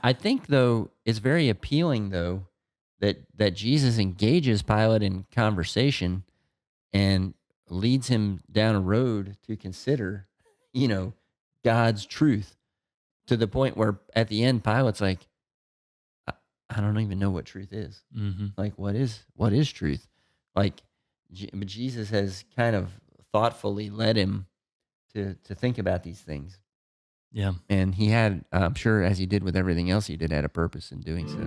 I think, though, it's very appealing, though, that Jesus engages Pilate in conversation and leads him down a road to consider, you know, God's truth to the point where at the end, Pilate's like, I, I don't even know what truth is. Mm-hmm. Like, what is truth? Like, but Jesus has kind of thoughtfully led him to think about these things. Yeah. And he had, I'm sure, as he did with everything else he did, had a purpose in doing so.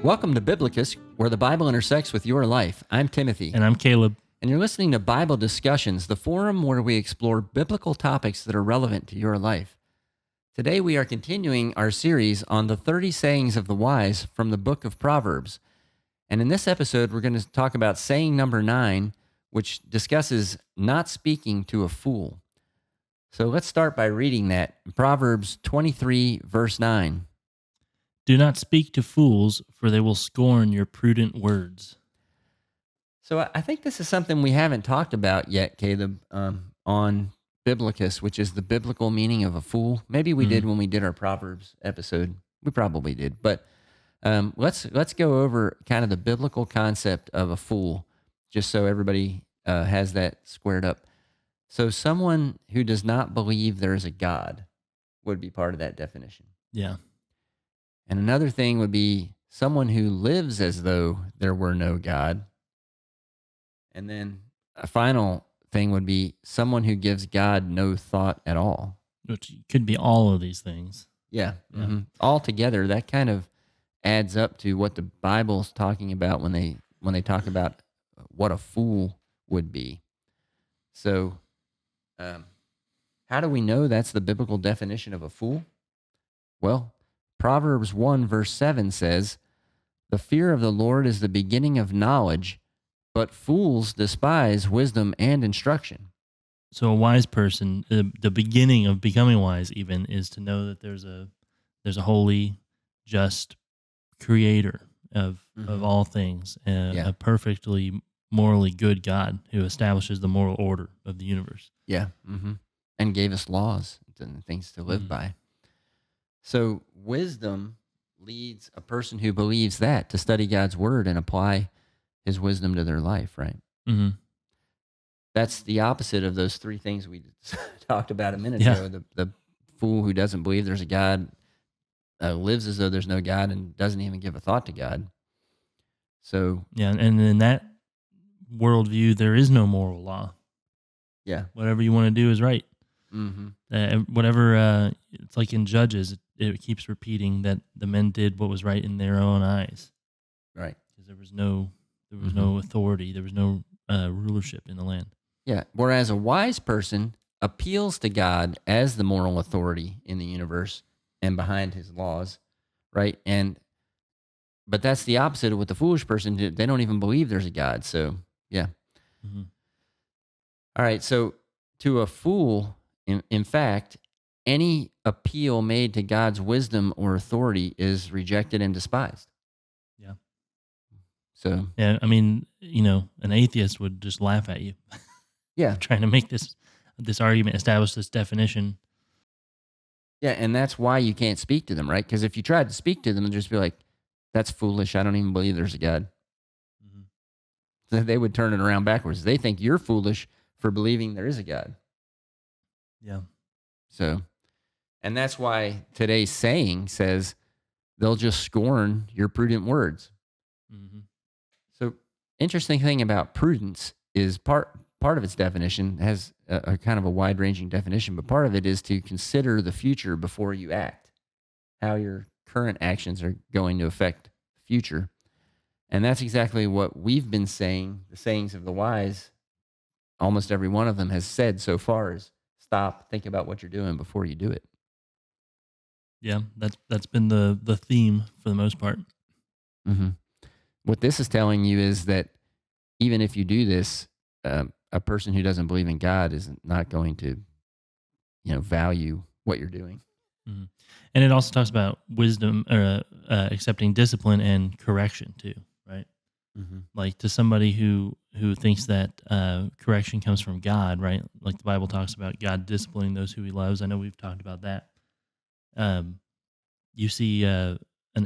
Welcome to Biblocus, where the Bible intersects with your life. I'm Timothy. And I'm Caleb. And you're listening to Bible Discussions, the forum where we explore biblical topics that are relevant to your life. Today we are continuing our series on the 30 sayings of the wise from the book of Proverbs. And in this episode, we're going to talk about saying number 9, which discusses not speaking to a fool. So let's start by reading that. Proverbs 23, verse 9. Do not speak to fools, for they will scorn your prudent words. So I think this is something we haven't talked about yet, Caleb, on Biblocus, which is the biblical meaning of a fool. Maybe we did when we did our Proverbs episode. We probably did. But let's go over kind of the biblical concept of a fool, just so everybody has that squared up. So someone who does not believe there is a God would be part of that definition. Yeah. And another thing would be someone who lives as though there were no God. And then a final thing would be someone who gives God no thought at all. Which could be all of these things. Yeah. Mm-hmm. All together, that kind of adds up to what the Bible's talking about when they talk about what a fool would be. So how do we know that's the biblical definition of a fool? Well, Proverbs 1 verse 7 says, "The fear of the Lord is the beginning of knowledge, but fools despise wisdom and instruction." So a wise person, the beginning of becoming wise even, is to know that there's a holy, just creator of all things, a perfectly morally good God who establishes the moral order of the universe. Yeah. Mm-hmm. And gave us laws and things to live by. So wisdom leads a person who believes that to study God's word and apply his wisdom to their life, right? Mm-hmm. That's the opposite of those three things we talked about a minute ago. The fool who doesn't believe there's a God, lives as though there's no God, and doesn't even give a thought to God. So yeah, and in that worldview, there is no moral law. Yeah, whatever you want to do is right. Mm-hmm. Whatever, it's like in Judges, it keeps repeating that the men did what was right in their own eyes, right? Because there was no authority, there was no rulership in the land. Yeah. Whereas a wise person appeals to God as the moral authority in the universe and behind his laws, right? But that's the opposite of what the foolish person did. They don't even believe there's a God. So yeah. Mm-hmm. All right. So to a fool, in fact, any appeal made to God's wisdom or authority is rejected and despised. Yeah. So yeah, I mean, an atheist would just laugh at you. Yeah. Trying to make this argument, establish this definition. Yeah, and that's why you can't speak to them, right? Because if you tried to speak to them, they'd just be like, "That's foolish. I don't even believe there's a God." Mm-hmm. They would turn it around backwards. They think you're foolish for believing there is a God. Yeah. So, and that's why today's saying says they'll just scorn your prudent words. Mm-hmm. So, interesting thing about prudence is part of its definition has a kind of a wide-ranging definition, but part of it is to consider the future before you act, how your current actions are going to affect the future. And that's exactly what we've been saying, the sayings of the wise. Almost every one of them has said so far is stop, think about what you're doing before you do it. Yeah, that's been the theme for the most part. Mm-hmm. What this is telling you is that even if you do this, a person who doesn't believe in God is not going to, value what you're doing. Mm-hmm. And it also talks about wisdom, or accepting discipline and correction too, Like to somebody who thinks that correction comes from God, right? Like the Bible talks about God disciplining those who He loves. I know we've talked about that. You see an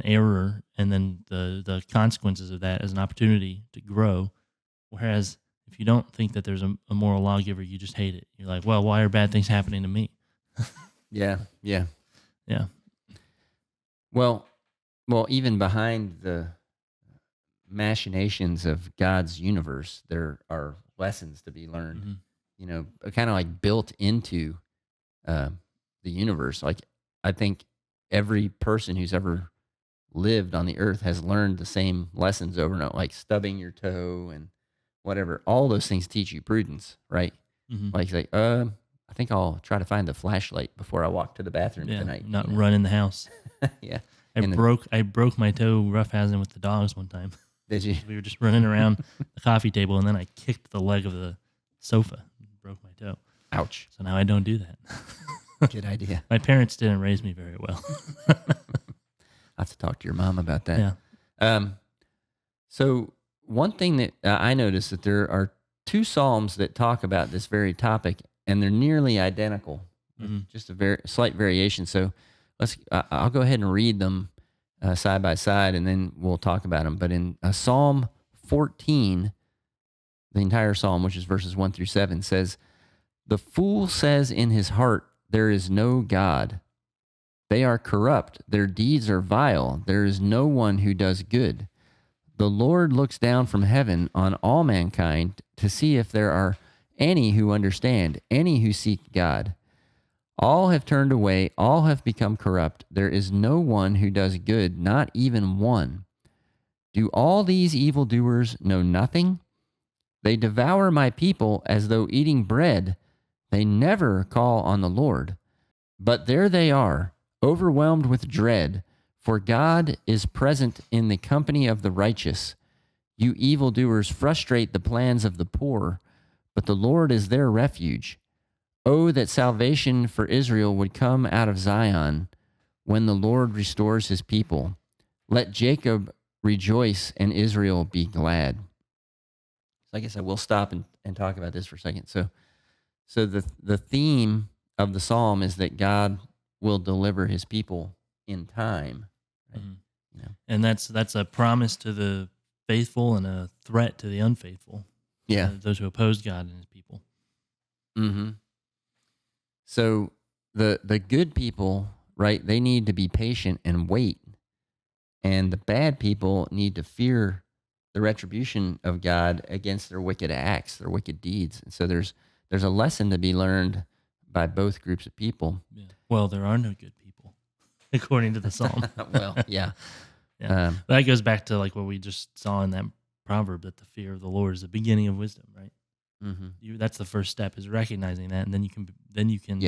error, and then the consequences of that as an opportunity to grow. Whereas if you don't think that there's a moral lawgiver, you just hate it. You're like, well, why are bad things happening to me? Yeah. Yeah. Well, even behind the machinations of God's universe, there are lessons to be learned. Kind of like built into the universe. Like I think every person who's ever lived on the earth has learned the same lessons over and over, like stubbing your toe and whatever. All those things teach you prudence, right? Like I think I'll try to find the flashlight before I walk to the bathroom tonight. Not run in the house. Yeah. I broke my toe roughhousing with the dogs one time. Did you? We were just running around the coffee table, and then I kicked the leg of the sofa and broke my toe. Ouch. So now I don't do that. Good idea. My parents didn't raise me very well. I'll have to talk to your mom about that. Yeah. So one thing that I noticed that there are 2 Psalms that talk about this very topic, and they're nearly identical, just a very slight variation. So I'll go ahead and read them side by side, and then we'll talk about them. But in Psalm 14, the entire Psalm, which is verses 1 through 7, says, "The fool says in his heart, there is no God. They are corrupt. Their deeds are vile. There is no one who does good. The Lord looks down from heaven on all mankind to see if there are any who understand, any who seek God. All have turned away. All have become corrupt. There is no one who does good, not even one. Do all these evildoers know nothing? They devour my people as though eating bread. They never call on the Lord. But there they are, overwhelmed with dread, for God is present in the company of the righteous. You evildoers frustrate the plans of the poor, but the Lord is their refuge. Oh, that salvation for Israel would come out of Zion when the Lord restores his people. Let Jacob rejoice and Israel be glad." So I guess I will stop and talk about this for a second. So the theme of the psalm is that God will deliver his people in time. Right? And that's a promise to the faithful and a threat to the unfaithful. Yeah. Those who oppose God and his people. So the good people, right, they need to be patient and wait. And the bad people need to fear the retribution of God against their wicked acts, their wicked deeds. And so there's a lesson to be learned by both groups of people. Yeah. Well, there are no good people, according to the psalm. Well, yeah. That goes back to like what we just saw in that proverb, that the fear of the Lord is the beginning of wisdom, right? That's the first step, is recognizing that, and then you can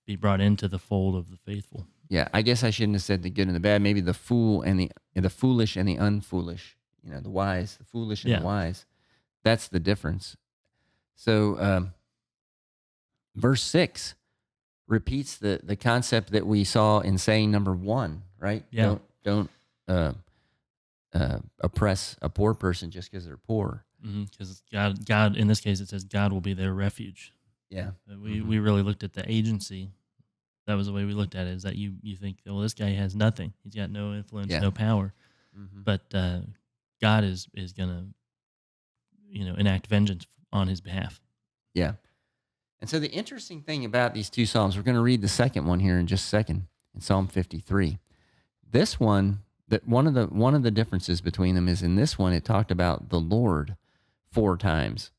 be brought into the fold of the faithful. Yeah, I guess I shouldn't have said the good and the bad. Maybe the fool and the foolish and the unfoolish. The wise, the foolish and the wise. That's the difference. So, verse 6 repeats the concept that we saw in saying number 1, right? Yeah. Don't oppress a poor person just because they're poor. Because God, in this case, it says God will be their refuge. Yeah. We really looked at the agency. That was the way we looked at it, is that you think, well, this guy has nothing. He's got no influence, no power. But God is going to, enact vengeance on his behalf. Yeah. And so the interesting thing about these 2 Psalms, we're going to read the second one here in just a second, in Psalm 53. This one, that one of the differences between them is in this one, it talked about the Lord 4 times.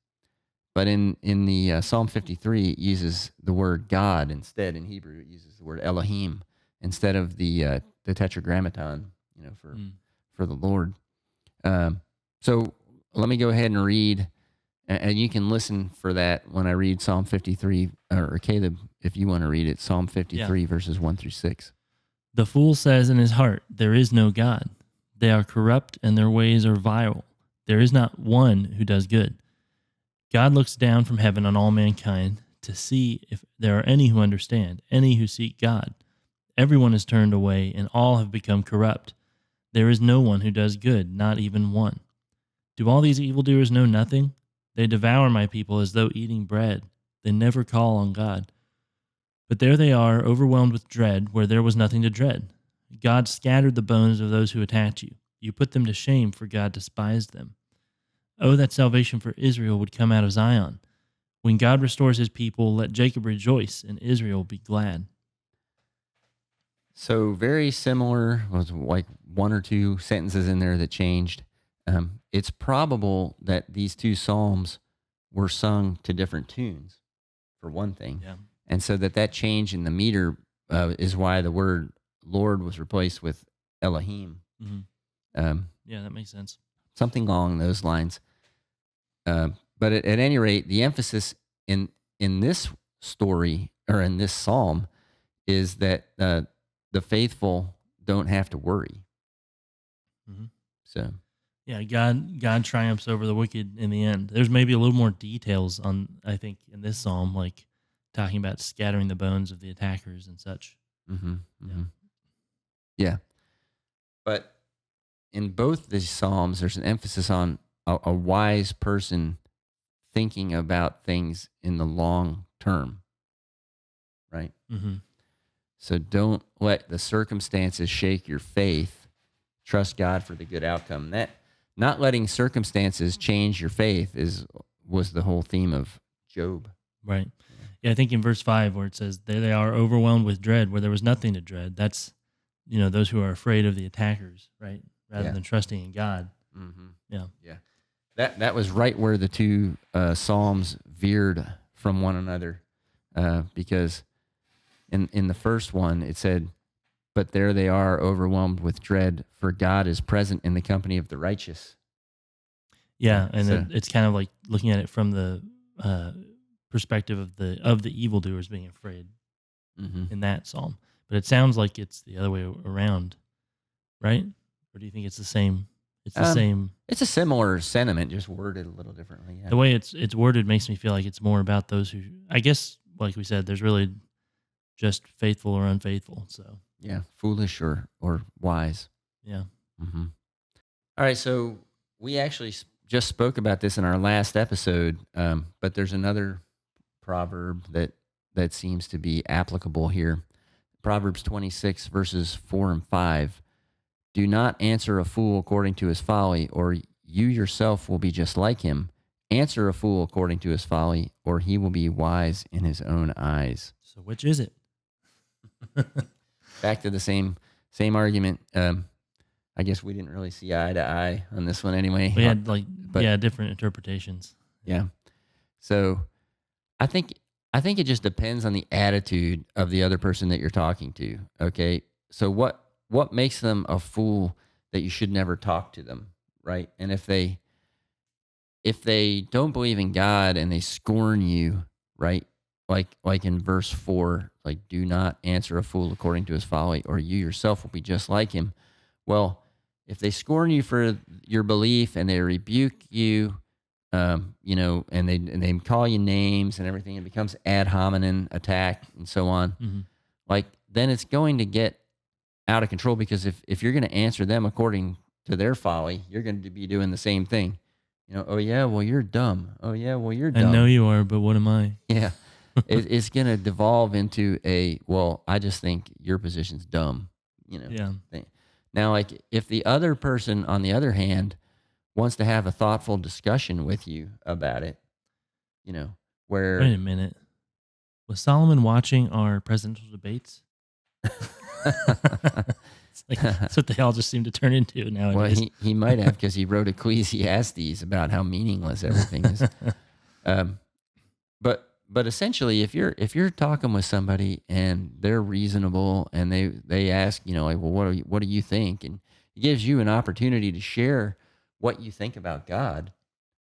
But in the Psalm 53, it uses the word God instead. In Hebrew, it uses the word Elohim instead of the tetragrammaton, for the Lord. So let me go ahead and read, and you can listen for that when I read Psalm 53, or Caleb, if you want to read it, Psalm 53, verses 1 through 6. The fool says in his heart, there is no God. They are corrupt and their ways are vile. There is not one who does good. God looks down from heaven on all mankind to see if there are any who understand, any who seek God. Everyone is turned away and all have become corrupt. There is no one who does good, not even one. Do all these evildoers know nothing? They devour my people as though eating bread. They never call on God. But there they are, overwhelmed with dread, where there was nothing to dread. God scattered the bones of those who attacked you. You put them to shame, for God despised them. Oh, that salvation for Israel would come out of Zion. When God restores his people, let Jacob rejoice, and Israel be glad. So very similar, was like one or two sentences in there that changed. It's probable that these two psalms were sung to different tunes, for one thing. Yeah. And so that change in the meter is why the word Lord was replaced with Elohim. Mm-hmm. Yeah, that makes sense. Something along those lines. But at any rate, the emphasis in this story or in this psalm is that the faithful don't have to worry. Mm-hmm. So, yeah, God triumphs over the wicked in the end. There's maybe a little more details on, I think, in this psalm, like talking about scattering the bones of the attackers and such. Mm-hmm, mm-hmm. Yeah. But in both these psalms, there's an emphasis on a wise person thinking about things in the long term, right? Mm-hmm. So don't let the circumstances shake your faith. Trust God for the good outcome. That not letting circumstances change your faith was the whole theme of Job. Right. Yeah, I think in verse 5 where it says, there they are overwhelmed with dread, where there was nothing to dread. That's, those who are afraid of the attackers, right? Rather than trusting in God. Mm-hmm. Yeah. Yeah. That was right where the two psalms veered from one another, because in the first one it said, "But there they are, overwhelmed with dread, for God is present in the company of the righteous." Yeah, and it's kind of like looking at it from the perspective of the evildoers being afraid in that psalm. But it sounds like it's the other way around, right? Or do you think it's the same? It's the same. It's a similar sentiment, just worded a little differently. Yeah. The way it's worded makes me feel like it's more about those who, I guess, like we said, there's really just faithful or unfaithful. So yeah, foolish or wise. Yeah. Mm-hmm. All right, so we actually just spoke about this in our last episode, but there's another proverb that seems to be applicable here. Proverbs 26, verses 4 and 5. Do not answer a fool according to his folly, or you yourself will be just like him. Answer a fool according to his folly, or he will be wise in his own eyes. So which is it? Back to the same argument. I guess we didn't really see eye to eye on this one anyway. We had different interpretations. Yeah. So I think it just depends on the attitude of the other person that you're talking to. Okay. So what makes them a fool that you should never talk to them, right? And if they don't believe in God and they scorn you, right? Like in verse 4, like, do not answer a fool according to his folly, or you yourself will be just like him. Well, if they scorn you for your belief and they rebuke you, and they call you names and everything, it becomes ad hominem attack and so on. Mm-hmm. Like, then it's going to get out of control, because if you're going to answer them according to their folly, you're going to be doing the same thing. Oh yeah, well you're dumb. Oh yeah, well you're dumb. I know you are, but what am I? Yeah. It's going to devolve into I just think your position's dumb, Yeah. thing. Now, like, if the other person, on the other hand, wants to have a thoughtful discussion with you about it, where... Wait a minute. Was Solomon watching our presidential debates? That's what they all just seem to turn into nowadays. Well, he might have, because he wrote Ecclesiastes about how meaningless everything is. But essentially, if you're talking with somebody and they're reasonable and they ask, well, what do you think? And it gives you an opportunity to share what you think about God,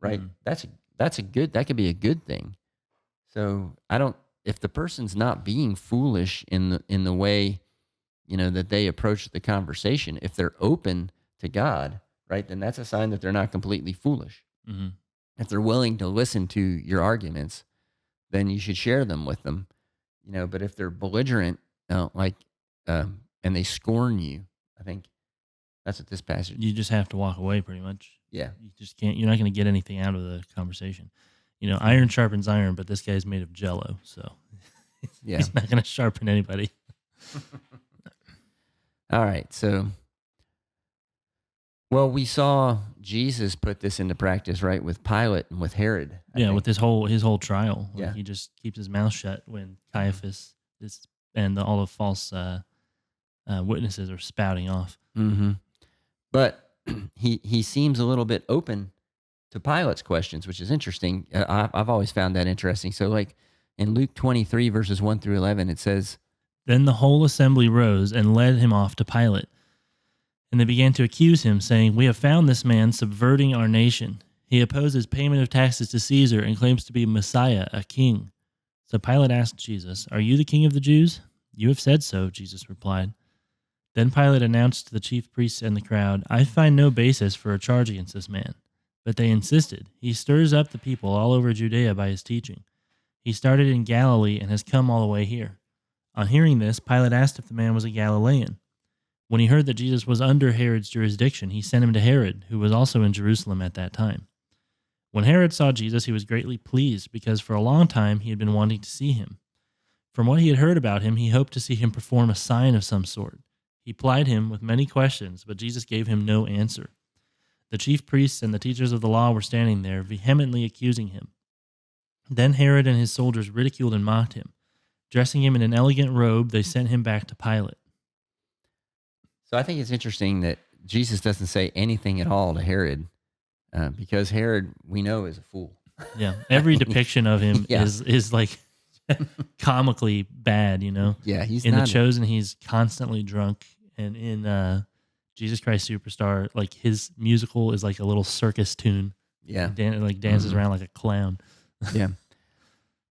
right? Mm-hmm. That could be a good thing. So if the person's not being foolish in the way, that they approach the conversation, if they're open to God, right, then that's a sign that they're not completely foolish. Mm-hmm. If they're willing to listen to your arguments, then you should share them with them, but if they're belligerent, and they scorn you, I think that's what this passage... You just have to walk away, pretty much. Yeah. You just can't. You're not going to get anything out of the conversation. Iron sharpens iron, but this guy's made of Jello, so Yeah. he's not going to sharpen anybody. All right. So, well, we saw Jesus put this into practice, right, with Pilate and with Herod. With his whole trial. Yeah. He just keeps his mouth shut when Caiaphas and all the false witnesses are spouting off. Mm-hmm. But he seems a little bit open to Pilate's questions, which is interesting. I've always found that interesting. So, like in Luke 23, verses 1 through 11, it says, "Then the whole assembly rose and led him off to Pilate. And they began to accuse him, saying, 'We have found this man subverting our nation. He opposes payment of taxes to Caesar and claims to be Messiah, a king.' So Pilate asked Jesus, 'Are you the king of the Jews?' 'You have said so,' Jesus replied. Then Pilate announced to the chief priests and the crowd, 'I find no basis for a charge against this man.' But they insisted, 'He stirs up the people all over Judea by his teaching. He started in Galilee and has come all the way here.' On hearing this, Pilate asked if the man was a Galilean. When he heard that Jesus was under Herod's jurisdiction, he sent him to Herod, who was also in Jerusalem at that time. When Herod saw Jesus, he was greatly pleased, because for a long time he had been wanting to see him. From what he had heard about him, he hoped to see him perform a sign of some sort. He plied him with many questions, but Jesus gave him no answer. The chief priests and the teachers of the law were standing there, vehemently accusing him. Then Herod and his soldiers ridiculed and mocked him. Dressing him in an elegant robe, they sent him back to Pilate." So I think it's interesting that Jesus doesn't say anything at all to Herod, because Herod, we know, is a fool. Yeah, every depiction of him Yeah. is like comically bad, Yeah, he's in not. The Chosen, he's constantly drunk, and in Jesus Christ Superstar, like his musical is like a little circus tune. Yeah. He dances around like a clown. Yeah.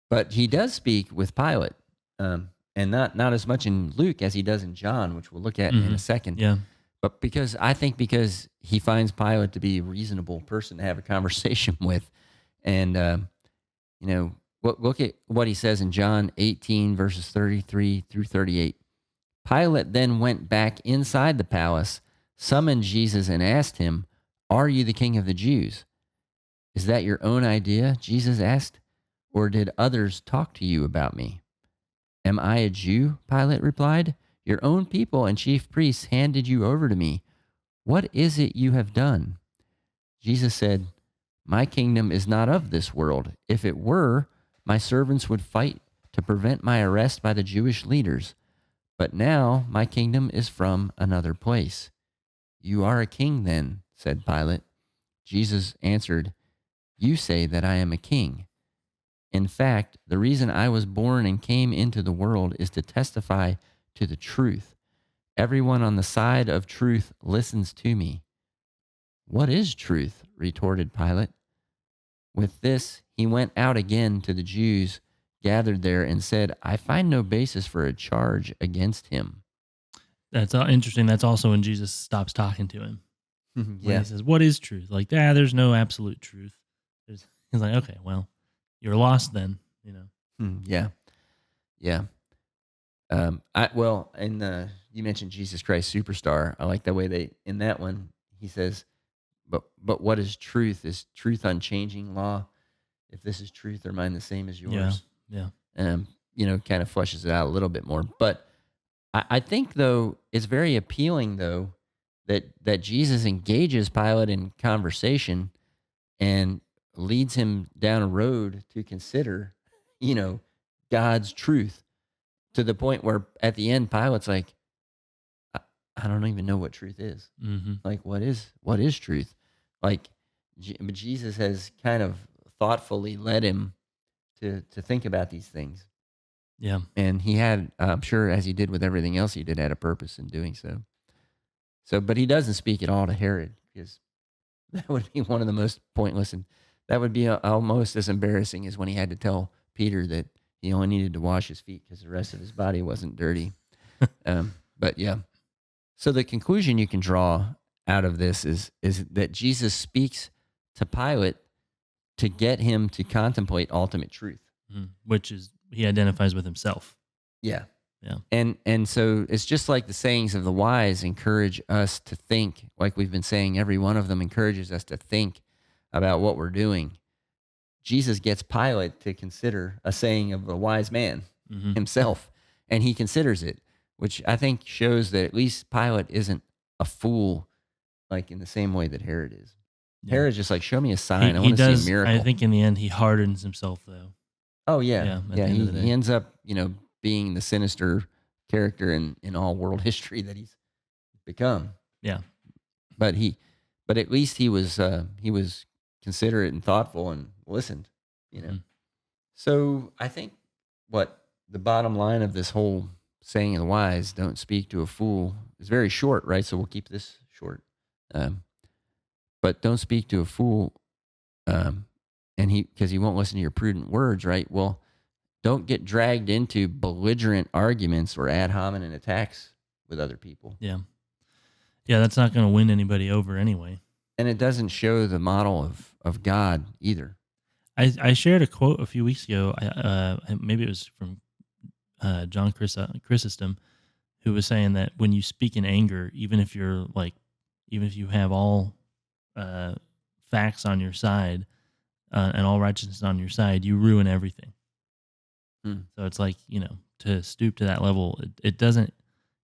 But he does speak with Pilate, and not as much in Luke as he does in John, which we'll look at in a second. Yeah. But because he finds Pilate to be a reasonable person to have a conversation with, and look at what he says in John 18 verses 33 through 38. Pilate then went back inside the palace, summoned Jesus, and asked him, "Are you the king of the Jews?" "Is that your own idea?" Jesus asked. "Or did others talk to you about me?" "Am I a Jew?" Pilate replied. "Your own people and chief priests handed you over to me. What is it you have done?" Jesus said, "My kingdom is not of this world. If it were, my servants would fight to prevent my arrest by the Jewish leaders. But now my kingdom is from another place." "You are a king then," said Pilate. Jesus answered, "You say that I am a king. In fact, the reason I was born and came into the world is to testify to the truth. Everyone on the side of truth listens to me." "What is truth?" retorted Pilate. With this, he went out again to the Jews gathered there and said, "I find no basis for a charge against him." That's interesting. That's also when Jesus stops talking to him. When Yeah. he says, "What is truth?" Like, there's no absolute truth. He's like, "Okay, well, you're lost then." Yeah. Yeah. You mentioned Jesus Christ Superstar. I like the way in that one, he says, but what is truth? Is truth unchanging law? If this is truth, are mine the same as yours? Yeah. Kind of fleshes it out a little bit more. But I think, though, it's very appealing, though, that Jesus engages Pilate in conversation and leads him down a road to consider, God's truth, to the point where at the end, Pilate's like, I don't even know what truth is. Mm-hmm. Like, what is truth? Like, but Jesus has kind of thoughtfully led him to think about these things. Yeah. And he had, I'm sure, as he did with everything else he did, had a purpose in doing so. But he doesn't speak at all to Herod, because that would be one of the most pointless, and that would be almost as embarrassing as when he had to tell Peter that he only needed to wash his feet because the rest of his body wasn't dirty. But yeah. So the conclusion you can draw out of this is that Jesus speaks to Pilate to get him to contemplate ultimate truth. Which is, he identifies with himself. Yeah. Yeah. And so it's just like the sayings of the wise encourage us to think, like we've been saying, every one of them encourages us to think about what we're doing. Jesus gets Pilate to consider a saying of a wise man himself, and he considers it, which I think shows that at least Pilate isn't a fool, like in the same way that Herod is. Yeah. Herod's just like, show me a sign. I want to see a miracle. I think in the end, he hardens himself, though. Oh, yeah. Yeah, he ends up, being the sinister character in all world history that he's become. Yeah. But at least he was considerate and thoughtful and listened, So I think what the bottom line of this whole saying of the wise, don't speak to a fool, is very short, right? So we'll keep this short. But don't speak to a fool, and because he won't listen to your prudent words, right? Well, don't get dragged into belligerent arguments or ad hominem attacks with other people. Yeah. Yeah, that's not going to win anybody over anyway. And it doesn't show the model of God either. I shared a quote a few weeks ago. Maybe it was from John Chrysostom, who was saying that when you speak in anger, even if you have all facts on your side and all righteousness on your side, you ruin everything. So it's like, to stoop to that level, it doesn't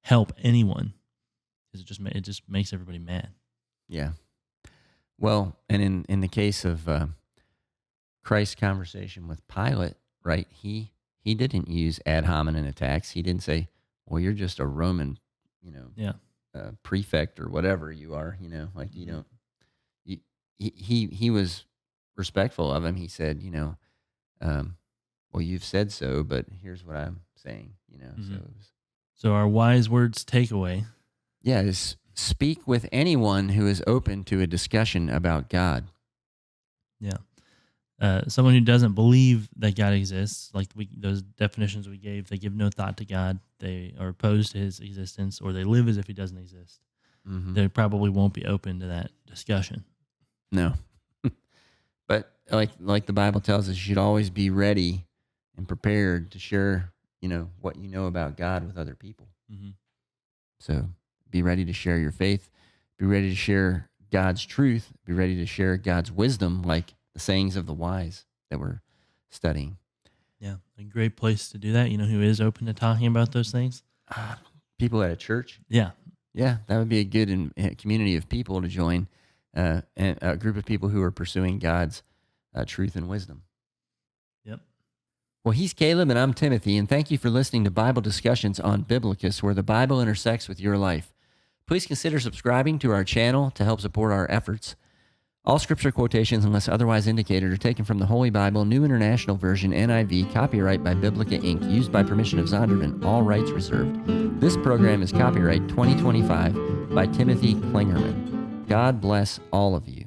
help anyone, because it just makes everybody mad. Yeah. Well, and in the case of Christ's conversation with Pilate, right? He didn't use ad hominem attacks. He didn't say, "Well, you're just a Roman, prefect or whatever you are." Like you don't. He was respectful of him. He said, well, you've said so, but here's what I'm saying, So our wise words takeaway. Yeah, is speak with anyone who is open to a discussion about God. Yeah. Someone who doesn't believe that God exists, like those definitions we gave, they give no thought to God, they are opposed to his existence, or they live as if he doesn't exist. They probably won't be open to that discussion. No. But like the Bible tells us, you should always be ready and prepared to share, what you know about God with other people. So be ready to share your faith. Be ready to share God's truth. Be ready to share God's wisdom, like the sayings of the wise that we're studying. Yeah, a great place to do that. Who is open to talking about those things? People at a church. Yeah. Yeah, that would be a good community of people to join, and a group of people who are pursuing God's truth and wisdom. Yep. Well, he's Caleb and I'm Timothy, and thank you for listening to Bible Discussions on Biblocus, where the Bible intersects with your life. Please consider subscribing to our channel to help support our efforts. All scripture quotations, unless otherwise indicated, are taken from the Holy Bible, New International Version, NIV, copyright by Biblica Inc., used by permission of Zondervan, all rights reserved. This program is copyright 2025 by Timothy Klingerman. God bless all of you.